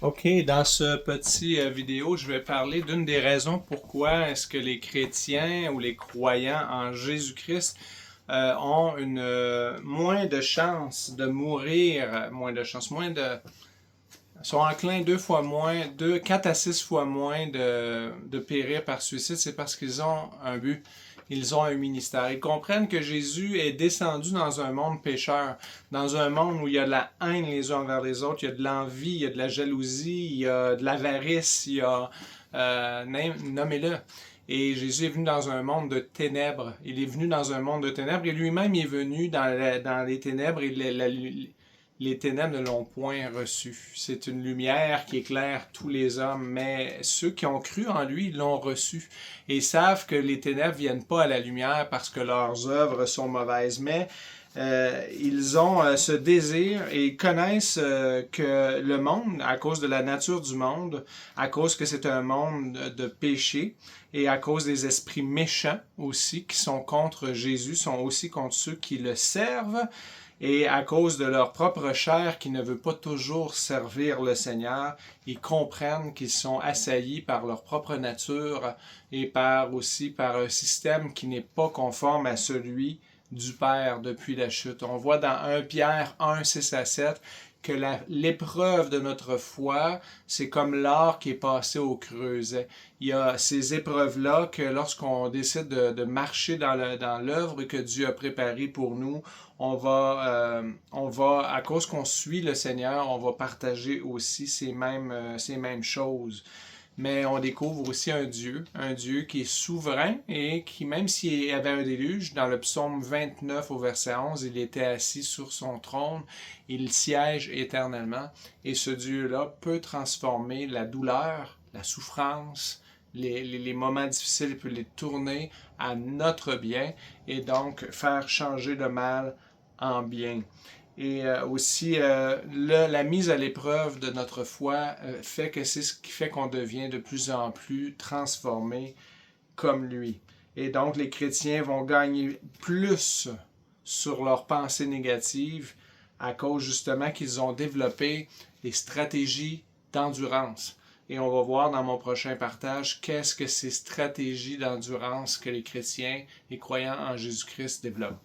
OK, dans ce petit vidéo, je vais parler d'une des raisons pourquoi est-ce que les chrétiens ou les croyants en Jésus-Christ ont une moins de chances de mourir, moins de chances, sont enclins 2 fois moins, 4 à 6 fois moins de périr par suicide. C'est parce qu'ils ont un but, ils ont un ministère. Ils comprennent que Jésus est descendu dans un monde pécheur, dans un monde où il y a de la haine les uns envers les autres, il y a de l'envie, il y a de la jalousie, il y a de l'avarice, il y a nommez-le. Et Jésus est venu dans un monde de ténèbres. Il est venu dans un monde de ténèbres et lui-même est venu dans les ténèbres et les ténèbres ne l'ont point reçu. C'est une lumière qui éclaire tous les hommes, mais ceux qui ont cru en lui l'ont reçu et savent que les ténèbres viennent pas à la lumière parce que leurs œuvres sont mauvaises. Mais ils ont ce désir et ils connaissent que le monde, à cause de la nature du monde, à cause que c'est un monde de péché et à cause des esprits méchants aussi qui sont contre Jésus, sont aussi contre ceux qui le servent et à cause de leur propre chair qui ne veut pas toujours servir le Seigneur, ils comprennent qu'ils sont assaillis par leur propre nature et aussi par un système qui n'est pas conforme à celui du Père depuis la chute. On voit dans 1 Pierre 1, 6 à 7 que l'épreuve de notre foi, c'est comme l'or qui est passé au creuset. Il y a ces épreuves-là que lorsqu'on décide de marcher dans l'œuvre que Dieu a préparée pour nous, on va, à cause qu'on suit le Seigneur, on va partager aussi ces mêmes choses. Mais on découvre aussi un Dieu qui est souverain et qui, même s'il y avait un déluge, dans le psaume 29 au verset 11, il était assis sur son trône, il siège éternellement. Et ce Dieu-là peut transformer la douleur, la souffrance, les moments difficiles, il peut les tourner à notre bien et donc faire changer le mal en bien. Et aussi, la mise à l'épreuve de notre foi fait que c'est ce qui fait qu'on devient de plus en plus transformé comme lui. Et donc, les chrétiens vont gagner plus sur leurs pensées négatives à cause justement qu'ils ont développé des stratégies d'endurance. Et on va voir dans mon prochain partage qu'est-ce que ces stratégies d'endurance que les chrétiens, les croyants en Jésus-Christ développent.